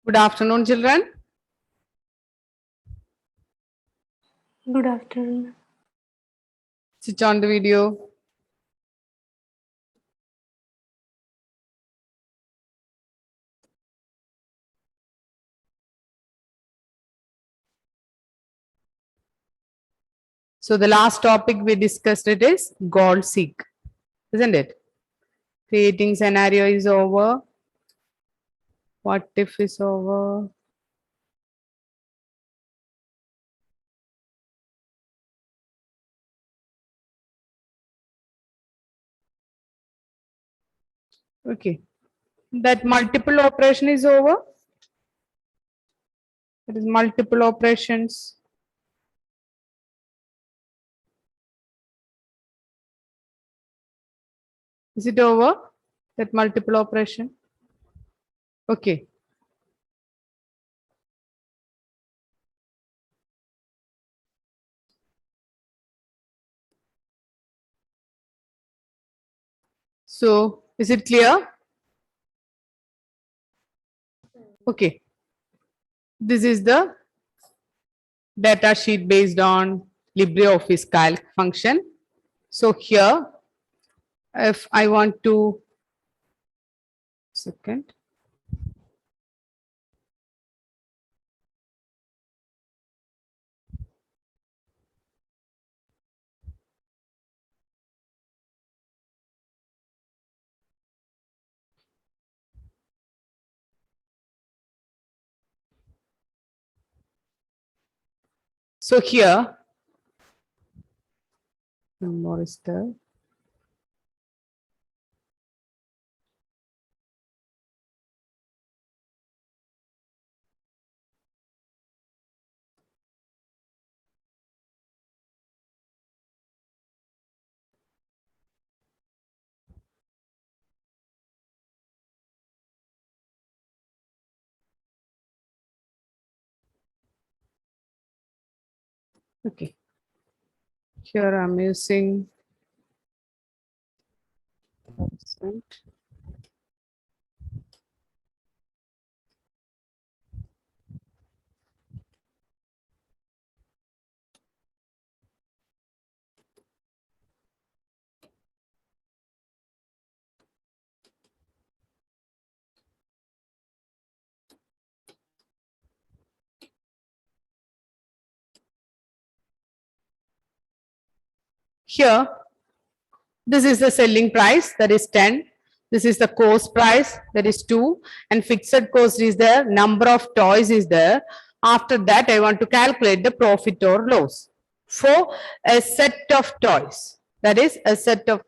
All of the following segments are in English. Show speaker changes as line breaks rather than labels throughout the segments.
Good afternoon, children.
Good afternoon.
Switch on the video. So the last topic we discussed it is goal seek, isn't it? Creating scenario is over. What if is over? Okay. That multiple operation is over. It is multiple operations. Is it over? That multiple operation? Okay. So is it clear? Okay. This is the data sheet based on LibreOffice Calc function. So here, if I want to, second. So here, one more is there. Okay. Here I'm using percent. Here, this is the selling price, that is 10. This is the cost price, that is 2. And fixed cost is there, number of toys is there. After that, I want to calculate the profit or loss for a set of toys. That is a set of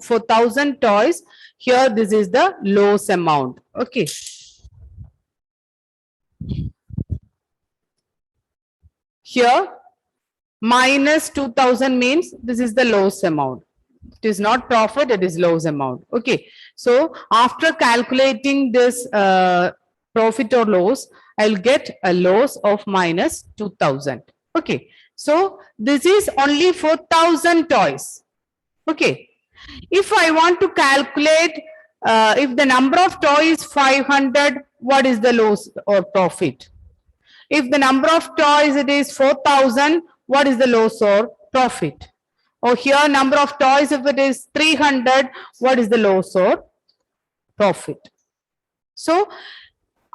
for 1000 toys. Here, this is the loss amount. Okay. Here, minus 2000 means this is the loss amount. It is not profit, it is loss amount. Okay. So after calculating this profit or loss, I'll get a loss of minus 2000. Okay. So this is only for 1000 toys. Okay. If I want to calculate if the number of toys 500, what is the loss or profit? If the number of toys it is 4000, what is the loss or profit? Or here number of toys if it is 300, what is the loss or profit? So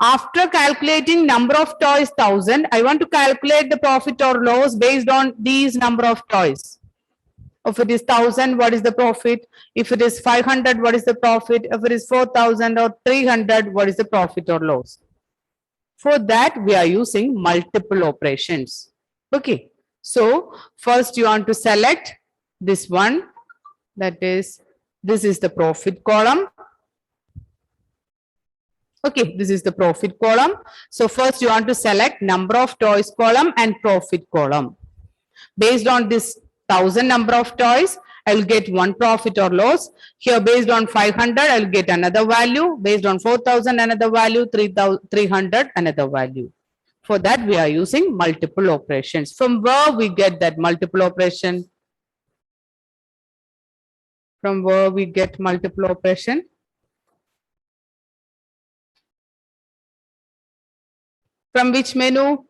after calculating number of toys 1000, I want to calculate the profit or loss based on these number of toys. If it is 1000, what is the profit? If it is 500, what is the profit? If it is 4000 or 300, what is the profit or loss? For that, we are using multiple operations. Okay. So first you want to select this one. That is, this is the profit column. Okay, this is the profit column. So first you want to select number of toys column and profit column. Based on this 1000 number of toys, I will get one profit or loss. Here based on 500, I will get another value. Based on 4000, another value. 300, another value. For that, we are using multiple operations. From where we get that multiple operation? From where we get multiple operation? From which menu?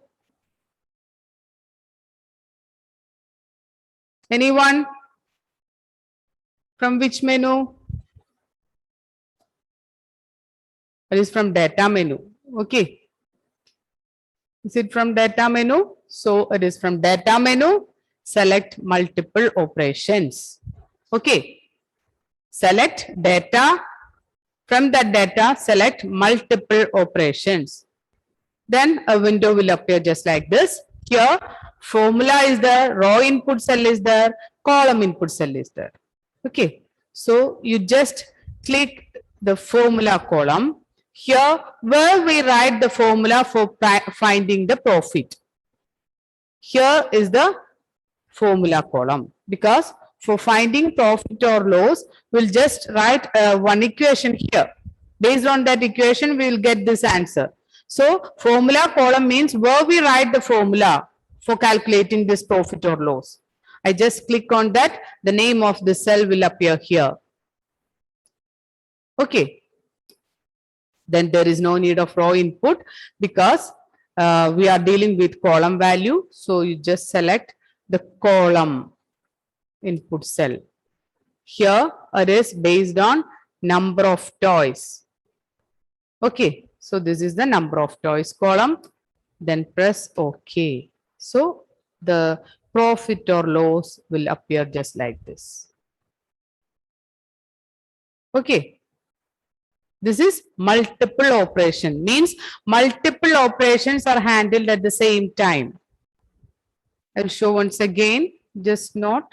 Anyone? From which menu? It is from data menu. Okay. Is it from data menu? So it is from data menu. Select multiple operations. Okay. Select data. From that data, select multiple operations. Then a window will appear just like this. Here, formula is there, row input cell is there, column input cell is there. Okay. So you just click the formula column. Here, where we write the formula for finding the profit. Here is the formula column, because for finding profit or loss, we'll just write one equation here. Based on that equation, we will get this answer. So formula column means where we write the formula for calculating this profit or loss. I just click on that, the name of the cell will appear here. Okay. Then there is no need of row input, because we are dealing with column value. So you just select the column input cell. Here it is based on number of toys. Okay, so this is the number of toys column. Then press OK. So the profit or loss will appear just like this. Okay. This is multiple operation, means multiple operations are handled at the same time. I'll show once again, just note.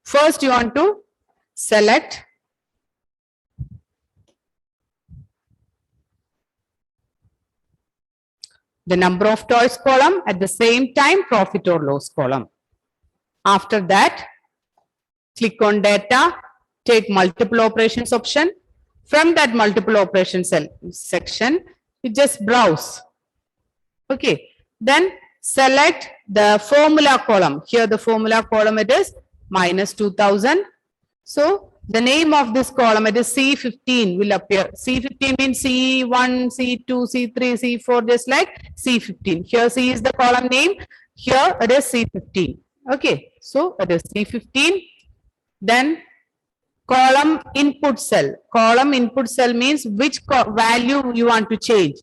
First, you want to select the number of toys column, at the same time profit or loss column. After that, click on data, take multiple operations option. From that multiple operations section, you just browse. Okay, then select the formula column. Here the formula column, it is minus 2000. So the name of this column, it is C15 will appear. C15 means C1, C2, C3, C4, just like C15. Here C is the column name. Here it is C15. Okay, so it is C15. Then column input cell. Column input cell means which value you want to change.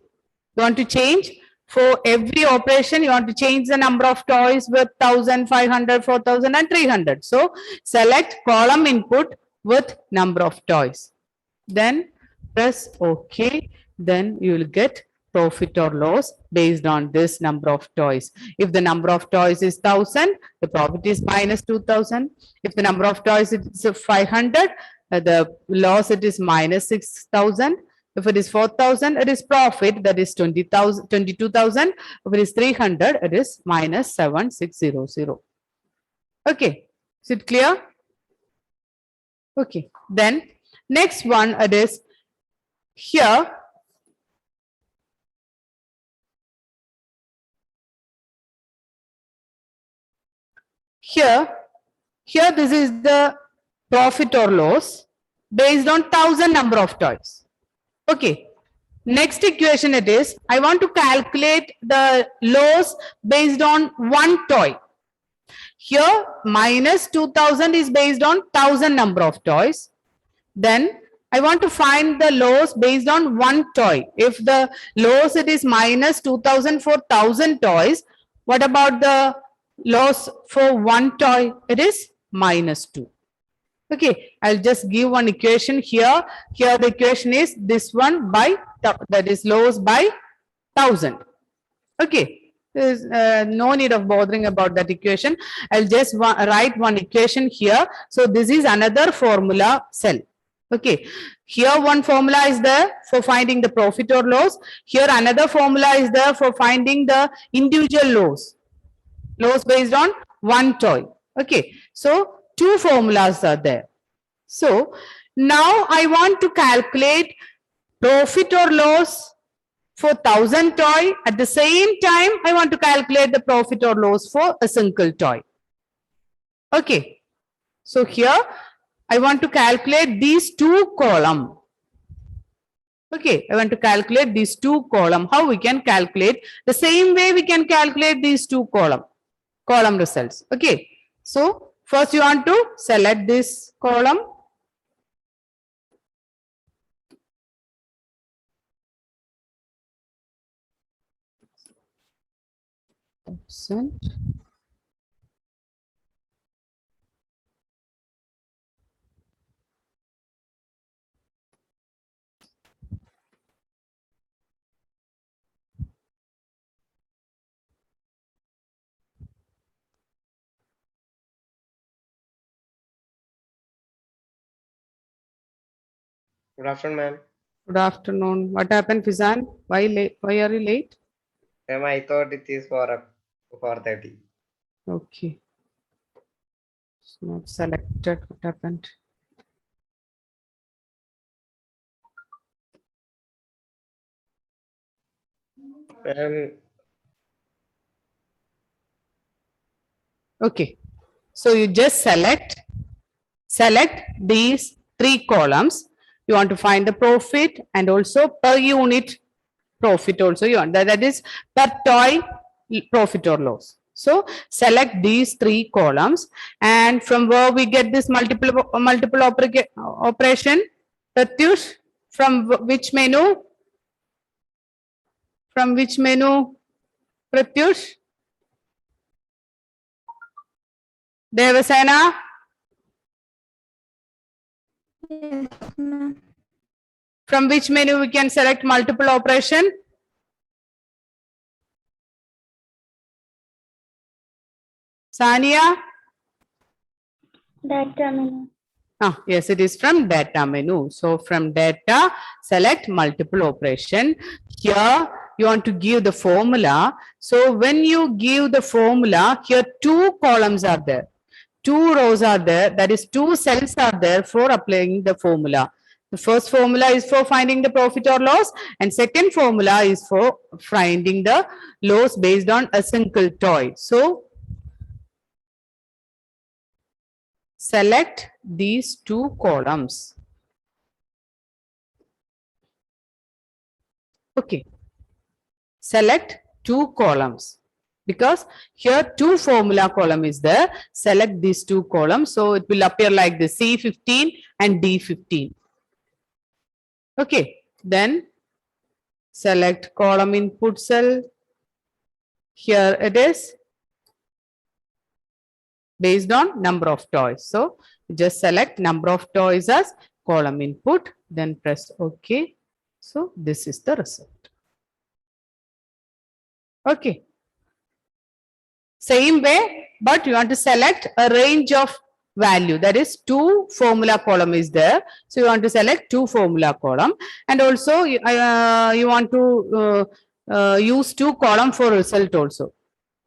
You want to change for every operation, you want to change the number of toys with 1500, 4000 and 300. So select column input with number of toys. Then press OK. Then you will get profit or loss based on this number of toys. If the number of toys is 1000, the profit is minus 2000. If the number of toys is 500, the loss it is minus 6000. If it is 4000, it is profit, that is 20,000, 22,000. If it is 300, it is minus 7600. Okay, is it clear? Okay, then next one, it is here. Here this is the profit or loss based on 1000 number of toys. Okay, next equation it is, I want to calculate the loss based on one toy. Here minus 2000 is based on 1000 number of toys. Then I want to find the loss based on one toy. If the loss it is minus 2000 for 1000 toys, what about the loss for one toy? It is minus 2. Okay, I'll just give one equation here. Here the equation is this one by, that is loss by 1000. Okay, there is no need of bothering about that equation. I'll just write one equation here. So this is another formula cell. Okay, here one formula is there for finding the profit or loss. Here another formula is there for finding the individual loss. Loss based on one toy. Okay, so two formulas are there. So now I want to calculate profit or loss for 1000 toy. At the same time, I want to calculate the profit or loss for a single toy. Okay, so here I want to calculate these two columns. Okay, I want to calculate these two column. How we can calculate? The same way we can calculate these two column results. Okay, so first you want to select this column. Percent.
Good afternoon, ma'am.
Good afternoon. What happened, Fizan? Why late? Why are you late?
Ma'am, I thought it is for 4:30.
Okay. It's not selected. What happened?
Ma'am,
Okay. So you just select these three columns. You want to find the profit and also per unit profit also you want. That is per toy profit or loss. So select these three columns, and from where we get this multiple operation, Pratyush, from which menu? From which menu, Pratyush? Devasena?
Yes, ma'am.
From which menu we can select multiple operation? Sania?
Data menu.
Yes, it is from data menu. So from data, select multiple operation. Here you want to give the formula. So when you give the formula, here two columns are there. Two rows are there. That is two cells are there for applying the formula. The first formula is for finding the profit or loss, and second formula is for finding the loss based on a single toy. So select these two columns. Okay. Select two columns because here two formula column is there. Select these two columns. So it will appear like this, C15 and D15. Okay. Then select column input cell. Here it is based on number of toys. So just select number of toys as column input, then press OK. So this is the result. Okay. Same way, but you want to select a range of value. That is two formula column is there. So you want to select two formula column, and also you want to use two column for result also.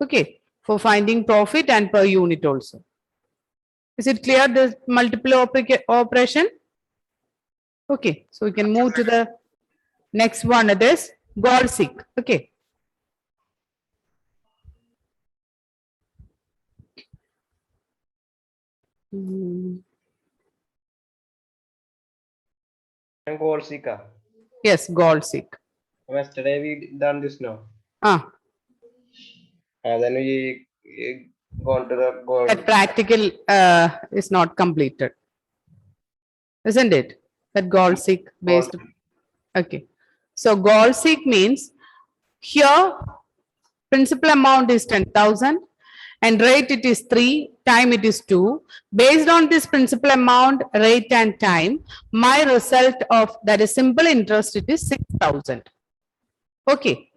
Okay, for finding profit and per unit also. Is it clear, the multiple operation? Okay, so we can move to the next one. It is goal seek. Okay.
I'm goal seeker.
Yes, goal seek.
Yesterday we done this now. Then we gone to the goal.
That practical is not completed, isn't it? That goal seek based. Okay. So goal seek means here principal amount is 10,000 and rate it is 3, time it is 2. Based on this principal amount, rate and time, my result of that is simple interest, it is 6,000. Okay.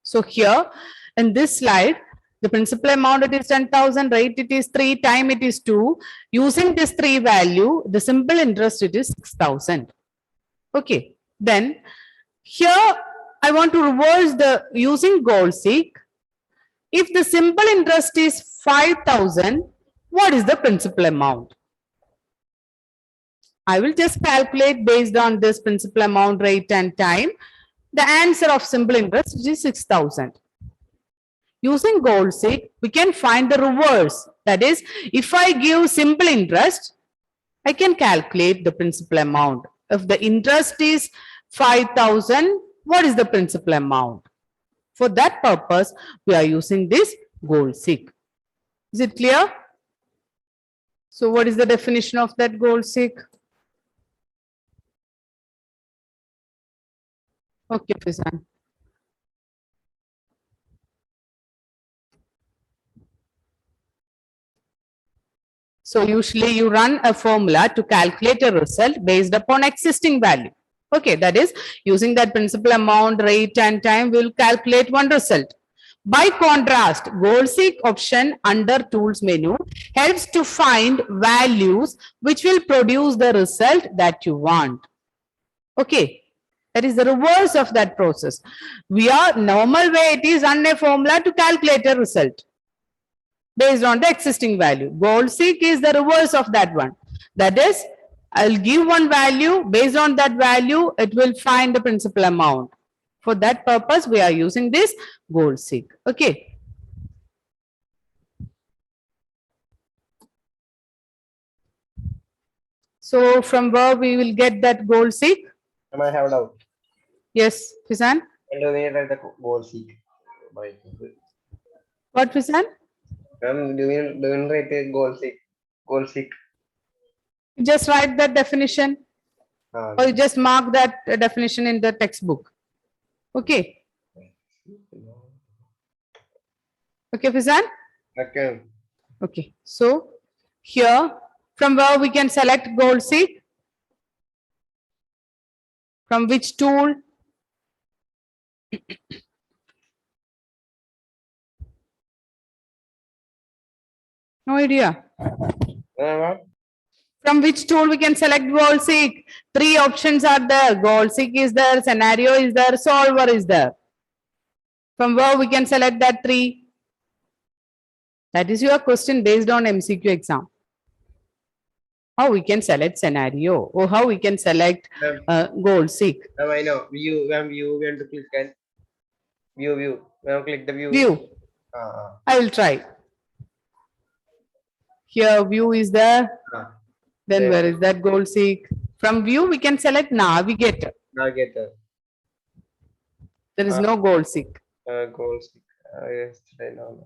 So here in this slide, the principal amount it is 10,000, rate it is 3, time it is 2. Using this 3 value, the simple interest it is 6,000. Okay. Then here I want to reverse the using goal seek. If the simple interest is 5,000, what is the principal amount? I will just calculate based on this principal amount, rate and time. The answer of simple interest is 6,000. Using goal seek, we can find the reverse. That is, if I give simple interest, I can calculate the principal amount. If the interest is 5,000. What is the principal amount? For that purpose, we are using this goal seek. Is it clear? So what is the definition of that goal seek? Okay, Fizan. So usually you run a formula to calculate a result based upon existing value. Okay, that is using that principal amount, rate and time, will calculate one result. By contrast, goal seek option under tools menu helps to find values which will produce the result that you want. Okay, that is the reverse of that process. We are normal way it is run a formula to calculate a result based on the existing value. Goal seek is the reverse of that one. That is, I'll give one value, based on that value, it will find the principal amount. For that purpose, we are using this goal seek. Okay. So from where we will get that goal seek?
I have a doubt.
Yes, Fizan?
And do we need the goal seek?
What, Fizan?
Do we write a goal seek? Goal seek.
Just write that definition, or you just mark that definition in the textbook. Okay. Okay, Fizan?
Okay.
Okay. So here, from where we can select goal seek? From which tool? No idea.
What?
From which tool we can select goal seek? Three options are there. Goal seek is there, scenario is there, solver is there. From where we can select that three? That is your question based on MCQ exam. How we can select scenario, or how we can select goal seek?
I know. View, we want to click and view. When click the view.
View. I will try. Here view is there. Then
There.
where is that goal seek? From view we can select navigator.
Navigator.
There is no goal seek.
Goal seek. Yesterday now.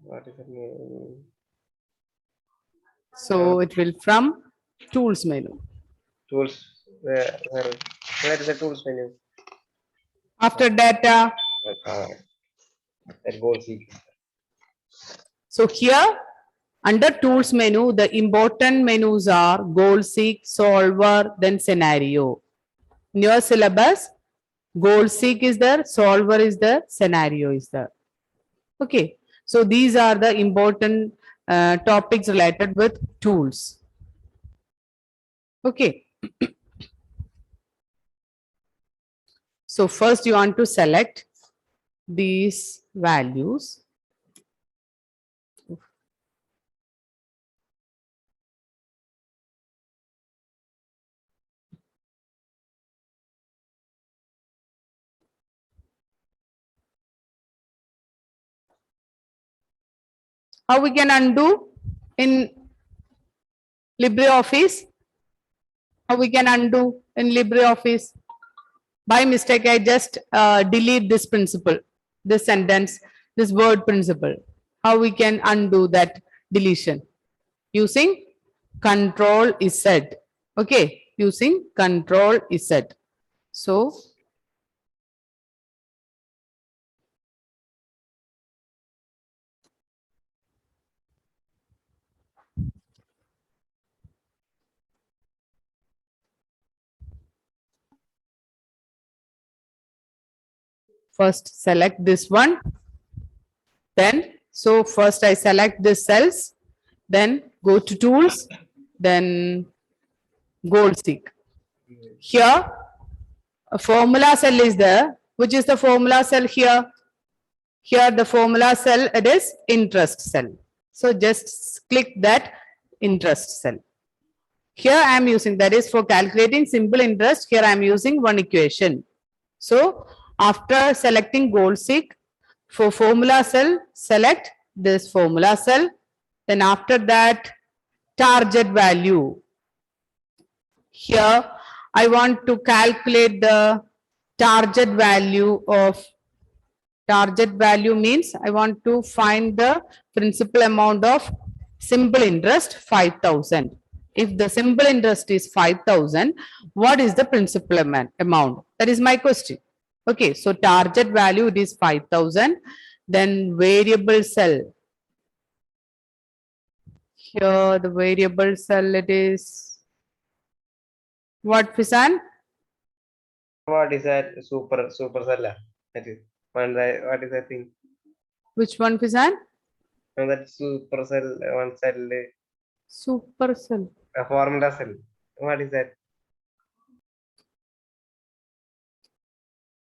What is the name?
So it will from tools menu.
Tools. Where is the tools menu?
After data.
That goal seek.
So here under tools menu, the important menus are goal seek, solver, then scenario. In your syllabus, goal seek is there, solver is there, scenario is there. Okay. So these are the important topics related with tools. Okay. So first you want to select these values. How we can undo in LibreOffice? How we can undo in LibreOffice? By mistake, I just delete this principle, this sentence, this word principle. How we can undo that deletion? Using Control Z. Okay, using Control Z. So first select this one. Then, so first I select this cells, then go to tools, then goal seek. Here, a formula cell is there. Which is the formula cell here? Here the formula cell, it is interest cell. So just click that interest cell. Here I am using, that is for calculating simple interest, here I am using one equation. So after selecting goal seek, for formula cell, select this formula cell. Then after that, target value. Here I want to calculate the target value of, target value means I want to find the principal amount of simple interest 5,000. If the simple interest is 5,000, what is the principal amount? That is my question. Okay, so target value it is 5,000. Then variable cell. Here the variable cell it is what, Fisan?
What is that? Super cell. That is one. What is that thing?
Which one, Fisan?
No, that super cell. One cell.
Super cell.
A formula cell. What is that?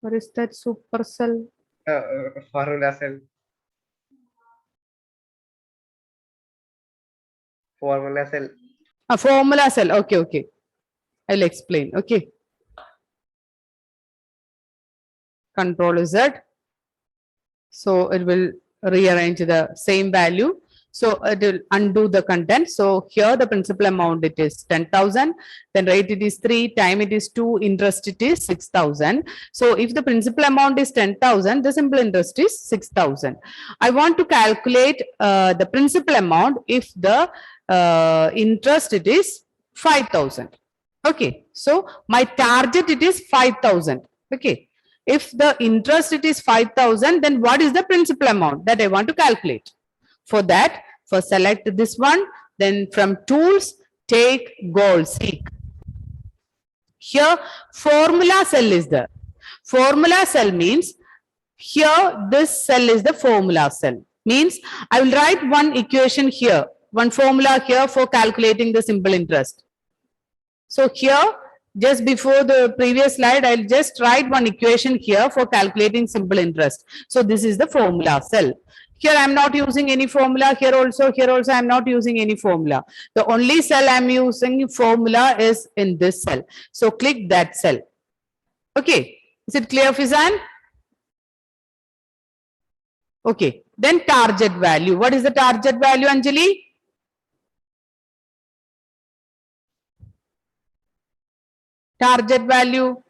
What is that super cell?
Formula cell. Formula cell.
A formula cell. Okay, okay. I'll explain. Okay. Control Z. So it will rearrange the same value. So it will undo the content. So here the principal amount it is 10,000. Then rate it is 3, time it is 2, interest it is 6,000. So if the principal amount is 10,000, the simple interest is 6,000. I want to calculate the principal amount if the interest it is 5,000. Okay. So my target it is 5,000. Okay. If the interest it is 5,000, then what is the principal amount that I want to calculate? For that, first select this one, then from tools, take goal seek. Here, formula cell is there. Formula cell means here this cell is the formula cell. Means I will write one equation here, one formula here for calculating the simple interest. So here, just before the previous slide, I'll just write one equation here for calculating simple interest. So this is the formula cell. Here I'm not using any formula. Here also I'm not using any formula. The only cell I'm using formula is in this cell. So click that cell. Okay. Is it clear, Fizan? Okay. Then target value. What is the target value, Anjali? Target value.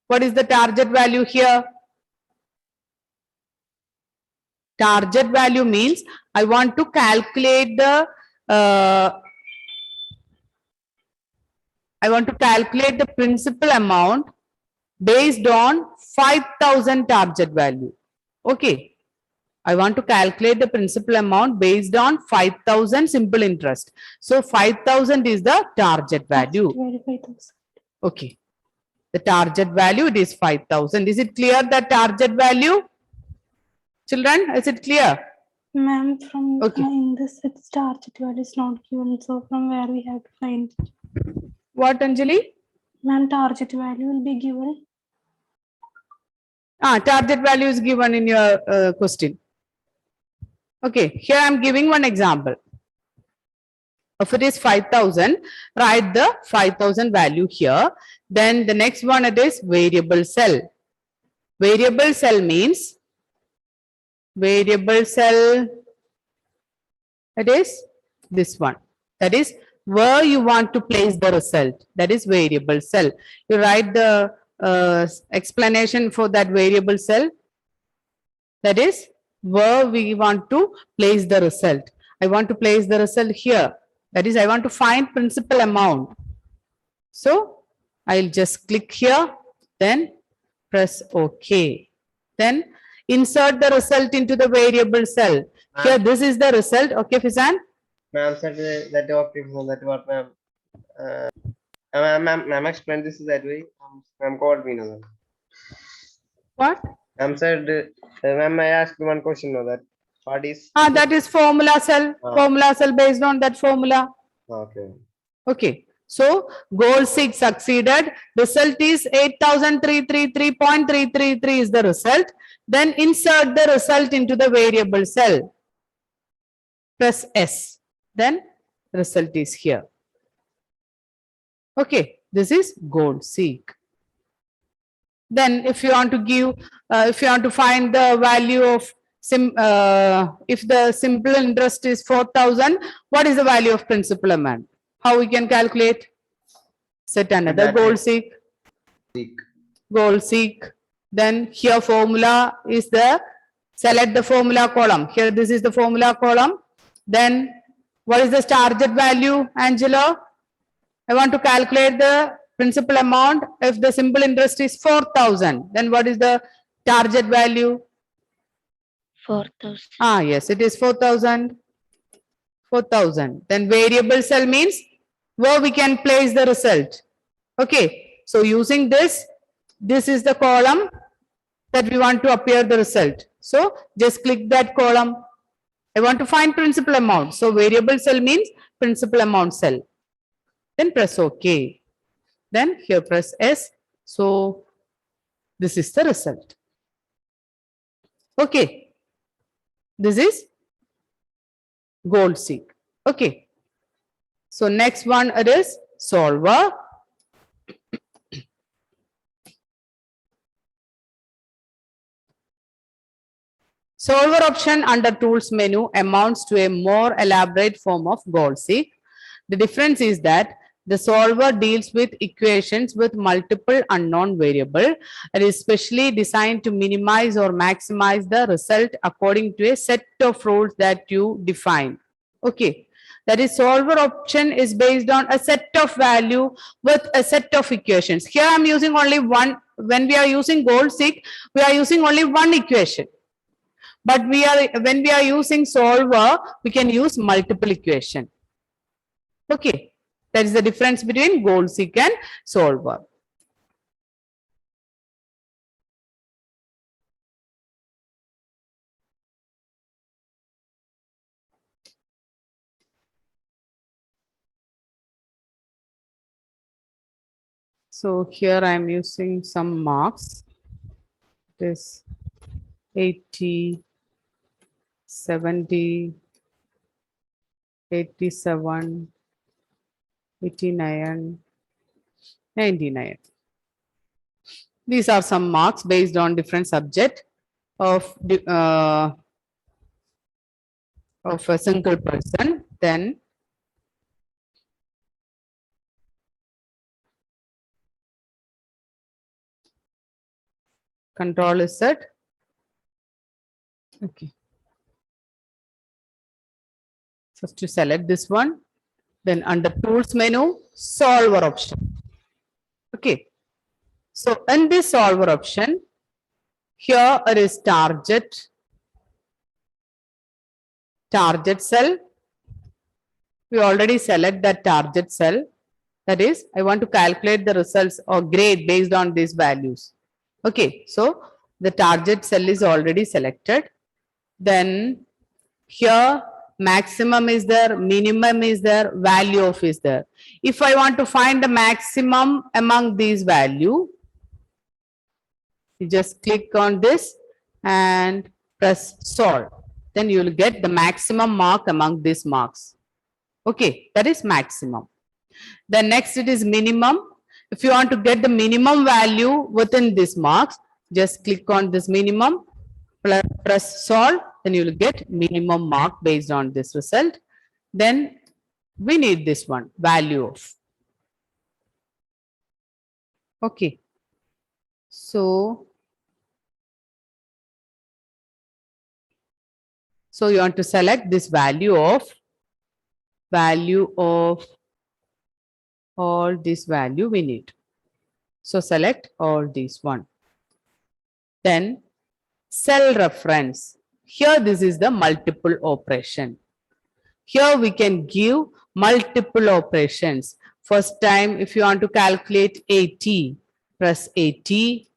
What is the target value here? Target value means I want to calculate the principal amount based on 5,000 target value. Okay. I want to calculate the principal amount based on 5,000 simple interest. So 5,000 is the target value. Okay. The target value it is 5,000. Is it clear that target value? Children, is it clear?
Ma'am, from
Okay.
in this its target value is not given. So from where we have to find it?
What, Anjali?
Ma'am, target value will be given.
Target value is given in your question. Okay, here I am giving one example. If it is 5,000, write the 5,000 value here. Then the next one it is variable cell. Variable cell means variable cell, it is this one. That is where you want to place the result. That is variable cell. You write the explanation for that variable cell. That is where we want to place the result. I want to place the result here. That is, I want to find principal amount. So I'll just click here, then press OK. Then insert the result into the variable cell. Here, this is the result. Okay, Fizan?
Ma'am said that okay, that what ma'am. Ma'am explained this that way. Ma'am called me now.
What?
Ma'am said, ma'am, I asked one question now that what is.
That is formula cell. Formula cell based on that formula.
Okay.
Okay. So goal 6 succeeded. Result is 8,333.333 is the result. Then insert the result into the variable cell. Press S. Then result is here. Okay. This is goal seek. Then if you want to give, if you want to find the value of if the simple interest is 4,000, what is the value of principal amount? How we can calculate? Set another
That
goal
is
seek.
seek.
Goal seek. Then here formula is the, select the formula column. Here this is the formula column. Then what is the target value, Angelo? I want to calculate the principal amount. If the simple interest is 4,000, then what is the target value?
4,000.
Ah, yes, it is 4,000. 4,000. Then variable cell means where we can place the result. Okay, so using this, this is the column that we want to appear the result. So just click that column. I want to find principal amount. So variable cell means principal amount cell. Then press OK. Then here press S. So this is the result. Okay. This is goal seek. Okay. So next one it is solver. Solver option under tools menu amounts to a more elaborate form of goal seek. The difference is that the solver deals with equations with multiple unknown variable. It is specially designed to minimize or maximize the result according to a set of rules that you define. Okay. That is, solver option is based on a set of value with a set of equations. Here I am using only one. When we are using goal seek, we are using only one equation. But when we are using solver, we can use multiple equation. Okay, that is the difference between goal seek and solver. So here I am using some marks. It is 80, 70, 87, 89, 99. These are some marks based on different subject of a single person. Then control is set. Okay. First to select this one. Then under tools menu, solver option. Okay. So in this solver option, here it is target cell. We already select that target cell. That is, I want to calculate the results or grade based on these values. Okay. So the target cell is already selected. Then here maximum is there, minimum is there, value of is there. If I want to find the maximum among these value, you just click on this and press solve. Then you will get the maximum mark among these marks. Okay, that is maximum. Then next it is minimum. If you want to get the minimum value within these marks, just click on this minimum, press solve, then you will get minimum mark based on this result. Then we need this one, value of. Okay. So you want to select this value of all this value we need. So select all these one. Then cell reference. Here this is the multiple operation. Here we can give multiple operations. First time if you want to calculate 80, press 80.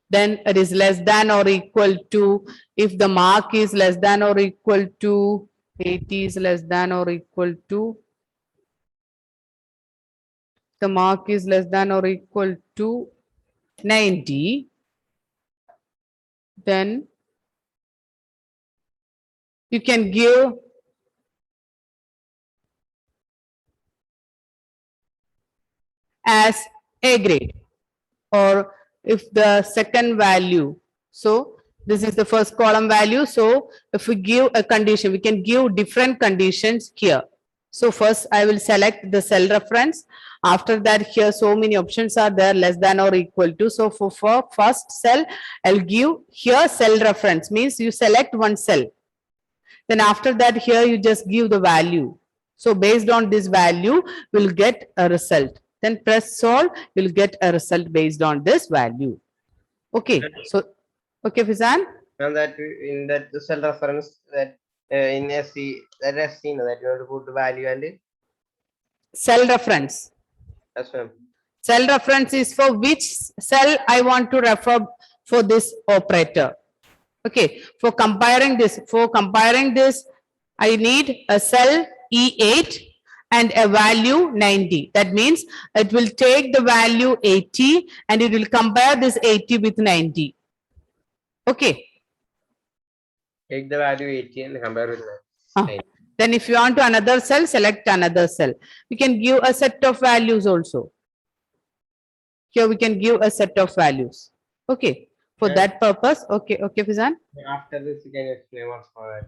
Then it is less than or equal to, if the mark is less than or equal to, 80 is less than or equal to, the mark is less than or equal to 90, then you can give as A grade, or if the second value, so this is the first column value. So if we give a condition, we can give different conditions here. So first I will select the cell reference. After that, here so many options are there, less than or equal to. So for first cell, I'll give here cell reference, means you select one cell. Then after that, here you just give the value. So based on this value, we'll get a result. Then press solve, you'll get a result based on this value. Okay, so, okay, Fizan?
And that in that the cell reference that in SC that has seen that you have to put the value and
Cell reference.
as well.
Cell reference is for which cell I want to refer for this operator. Okay, for comparing this, I need a cell E8 and a value 90. That means it will take the value 80 and it will compare this 80 with 90. Okay.
Take the value 80 and compare with that.
Ah. Then if you want to another cell, select another cell. We can give a set of values also. Here we can give a set of values. Okay. For
Yeah.
that purpose, okay, okay, Fizan.
After this, you can explain what's for that.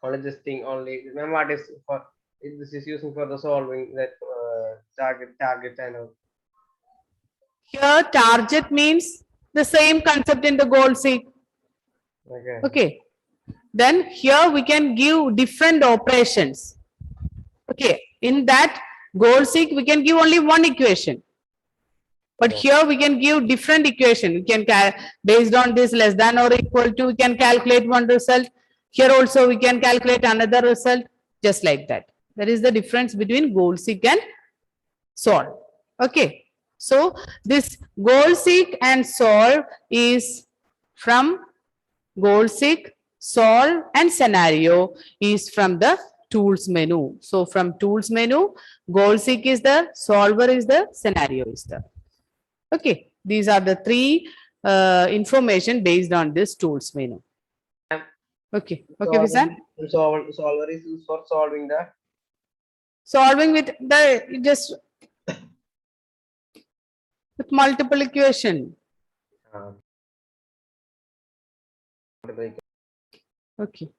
Only this thing only. Remember what is for? This is using for the solving that target and all.
Here target means the same concept in the goal seek.
Okay.
Okay. Then here we can give different operations. Okay. In that goal seek, we can give only one equation. But
Okay.
here we can give different equation. We can based on this less than or equal to, we can calculate one result. Here also we can calculate another result, just like that. That is the difference between goal seek and solve. Okay. So this goal seek and solve is from goal seek, solve and scenario is from the tools menu. So from tools menu, goal seek is there, solver is there, scenario is there. Okay, these are the three information based on this tools menu. Okay, okay, Visan.
Solver is used for solving the
Solving with the just with multiple equation. Okay.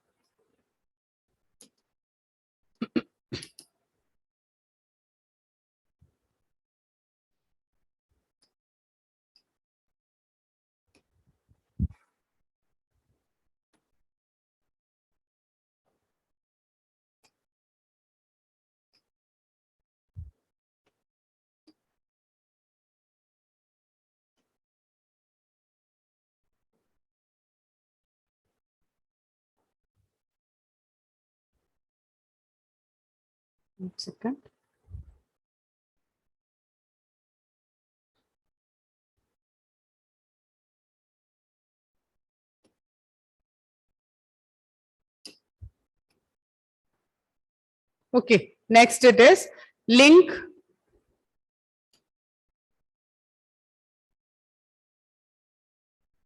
One second. Okay, next it is link.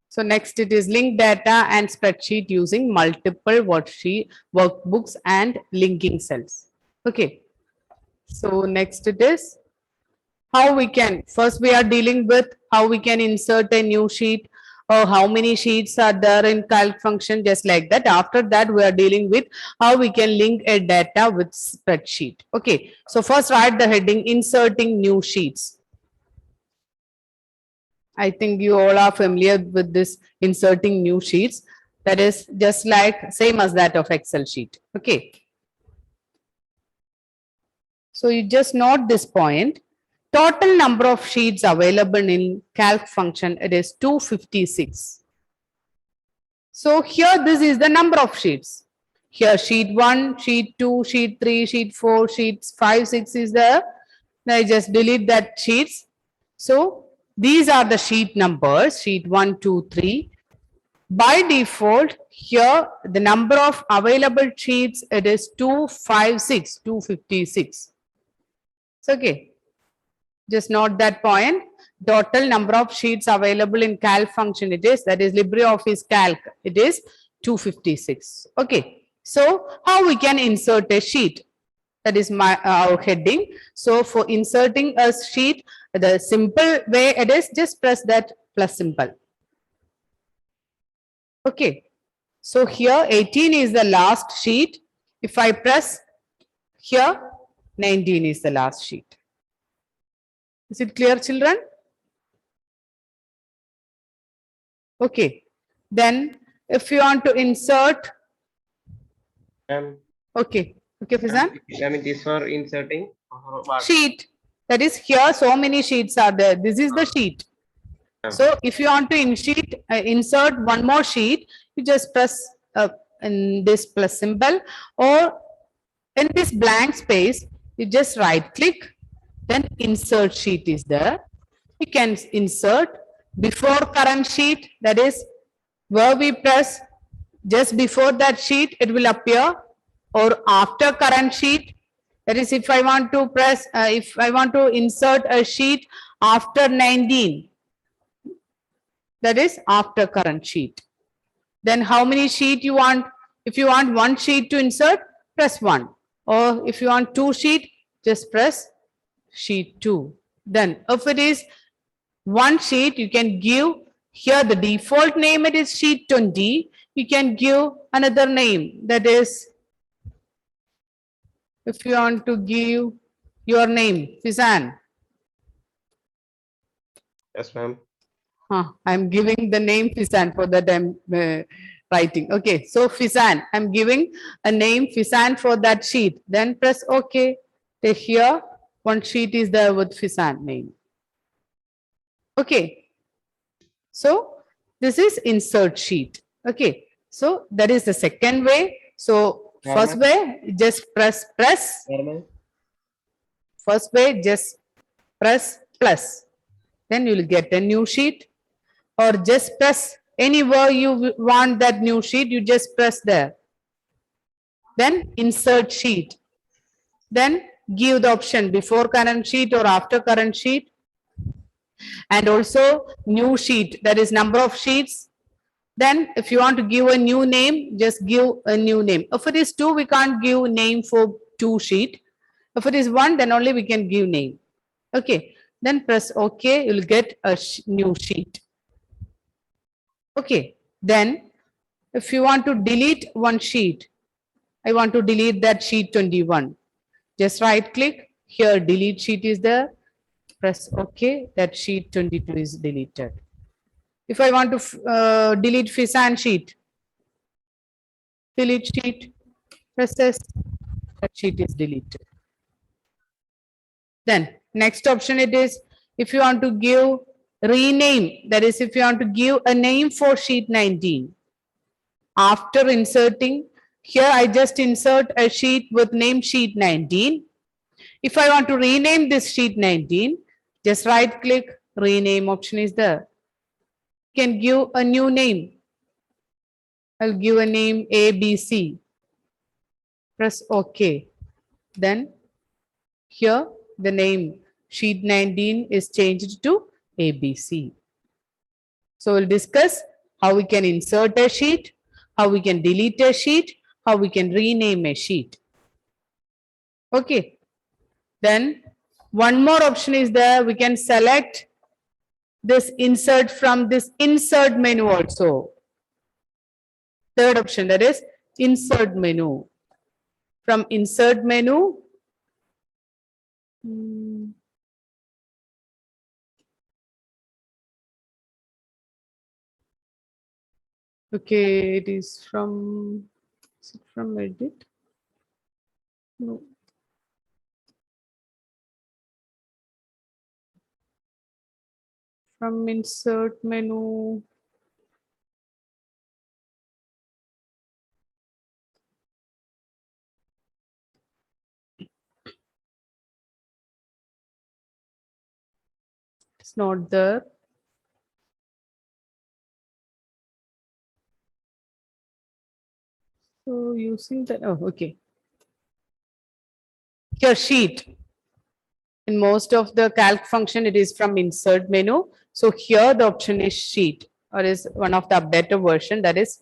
So next it is link data and spreadsheet using multiple workbooks and linking cells. Okay. So next it is how we can, first we are dealing with how we can insert a new sheet or how many sheets are there in calc function, just like that. After that, we are dealing with how we can link a data with spreadsheet. Okay. So first write the heading inserting new sheets. I think you all are familiar with this inserting new sheets. That is just like same as that of Excel sheet. Okay. So you just note this point. Total number of sheets available in calc function, it is 256. So here this is the number of sheets. Here sheet 1, sheet 2, sheet 3, sheet 4, sheets 5, 6 is there. Now I just delete that sheets. So these are the sheet numbers, sheet 1, 2, 3. By default, here the number of available sheets, it is 256, 256. It's okay. Just note that point. Total number of sheets available in calc function, it is, that is LibreOffice Calc, it is 256. Okay. So how we can insert a sheet? That is our heading. So for inserting a sheet, the simple way it is, just press that plus symbol. Okay. So here 18 is the last sheet. If I press Here 19 is the last sheet. Is it clear, children? Okay. Then if you want to insert,
Ma'am,
okay. Okay, Fizan.
ma'am, it is for inserting. What?
Sheet. That is here so many sheets are there. This is the sheet. So if you want to insert one more sheet, you just press in this plus symbol, or in this blank space, you just right click, then insert sheet is there. You can insert before current sheet, that is where we press just before that sheet, it will appear, or after current sheet. That is, if I want to press, if I want to insert a sheet after 19, that is after current sheet. Then how many sheet you want? If you want one sheet to insert, press 1. Or if you want 2 sheet, just press sheet 2. Then if it is one sheet, you can give here the default name, it is sheet 20. You can give another name, that is, if you want to give your name, Fizan.
Yes, ma'am.
I'm giving the name Fizan for that I'm writing. Okay, so Fizan, I'm giving a name Fizan for that sheet. Then press OK. Here, one sheet is there with Fizan name. Okay, so this is insert sheet. Okay, so that is the second way. So first way, just press.
Normal.
First way, just press plus. Then you will get a new sheet, or just press anywhere you want that new sheet, you just press there. Then insert sheet. Then give the option before current sheet or after current sheet. And also new sheet, that is number of sheets. Then if you want to give a new name, just give a new name. If it is 2, we can't give name for 2 sheet. If it is 1, then only we can give name. Okay, then press OK, you'll get a new sheet. Okay, then if you want to delete one sheet, I want to delete that sheet 21. Just right click, here delete sheet is there. Press OK, that sheet 22 is deleted. If I want to delete Fizan sheet, delete sheet, press S, that sheet is deleted. Then next option it is, if you want to give rename, that is if you want to give a name for sheet 19. After inserting, here I just insert a sheet with name sheet 19. If I want to rename this sheet 19, just right click, rename option is there. You can give a new name. I'll give a name ABC. Press OK. Then here the name sheet 19 is changed to ABC. So we'll discuss how we can insert a sheet, how we can delete a sheet, how we can rename a sheet. Okay. Then one more option is there. We can select this insert from this insert menu also. Third option, that is insert menu. From insert menu, okay, it is from edit? No. From insert menu. It's not there. So using that, oh, okay. Here sheet. In most of the calc function, it is from insert menu. So here the option is sheet, or is one of the updated version, that is,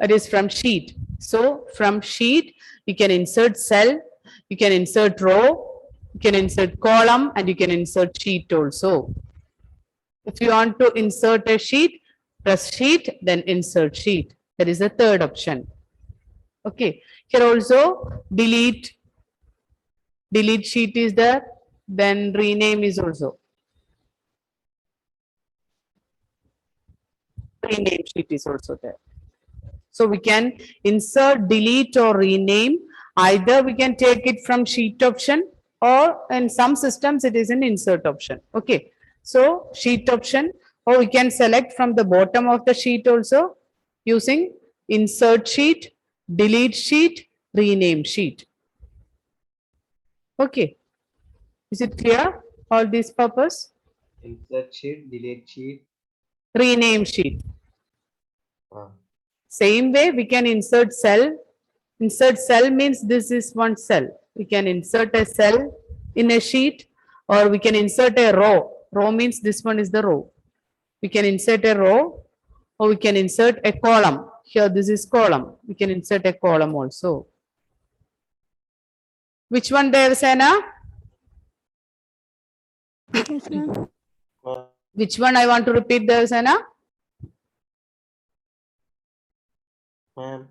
it is from sheet. So from sheet, you can insert cell, you can insert row, you can insert column, and you can insert sheet also. If you want to insert a sheet, press sheet, then insert sheet. That is the third option. Okay. Here also delete delete sheet is there, then rename is also. Rename sheet is also there. So we can insert, delete or rename. Either we can take it from sheet option or in some systems it is an insert option. Okay. So sheet option, or we can select from the bottom of the sheet also using insert sheet, delete sheet, rename sheet. Okay. Is it clear? All these purpose?
Insert sheet, delete sheet.
Rename sheet.
Ah.
Same way we can insert cell. Insert cell means this is one cell. We can insert a cell in a sheet, or we can insert a row. Row means this one is the row. We can insert a row, or we can insert a column. Here this is column. We can insert a column also. Which one, Devasena?
Yes, ma'am.
Ah.
Which one I want to repeat, Devasena?
Ma'am,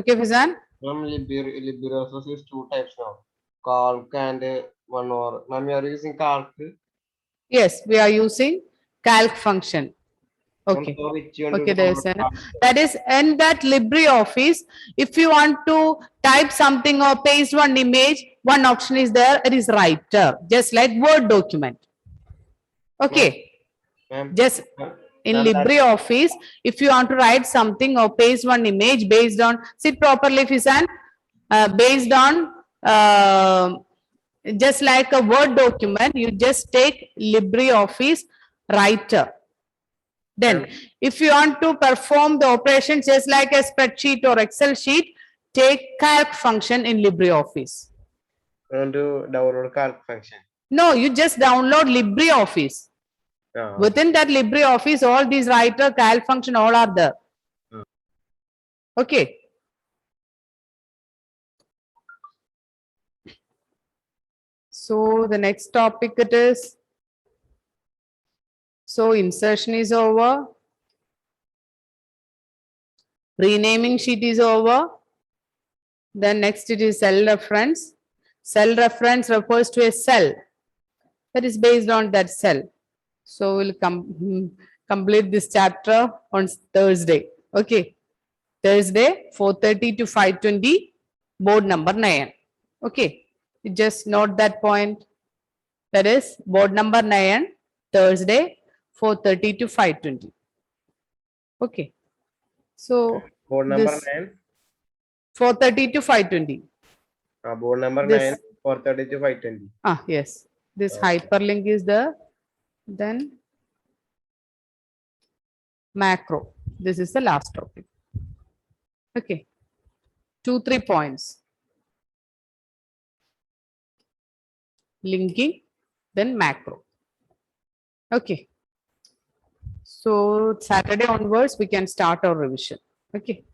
Okay, Fizan?
LibreOffice is two types now. Calc and one more. Ma'am, you are using Calc.
Yes, we are using calc function. Okay.
So which you want
Okay,
to
there is
download
an,
Calc?
that is in that LibreOffice. If you want to type something or paste one image, one option is there. It is writer, just like Word document. Okay,
Ma'am,
just in
ma'am, that-
LibreOffice, if you want to write something or paste one image based on, sit properly, Fisan, based on just like a Word document, you just take LibreOffice writer. Then, if you want to perform the operations just like a spreadsheet or Excel sheet, take calc function in LibreOffice.
I want to download Calc function.
No, you just download LibreOffice.
Ah,
Within that LibreOffice, all these writer, calc function, all are there.
Hmm.
Okay. So the next topic it is. So insertion is over. Renaming sheet is over. Then next it is cell reference. Cell reference refers to a cell that is based on that cell. So we'll complete this chapter on Thursday. Okay. Thursday, 4:30 to 5:20, board number 9. Okay. You just note that point. That is board number 9, Thursday, 4:30 to 5:20. Okay. So
board number
this
9.
4:30 to 5:20.
Board number
This-
9, 4:30 to 5:20.
Yes. This
Okay.
hyperlink is there. Then macro. This is the last topic. Okay. 2-3 points. Linking, then macro. Okay. So Saturday onwards, we can start our revision. Okay.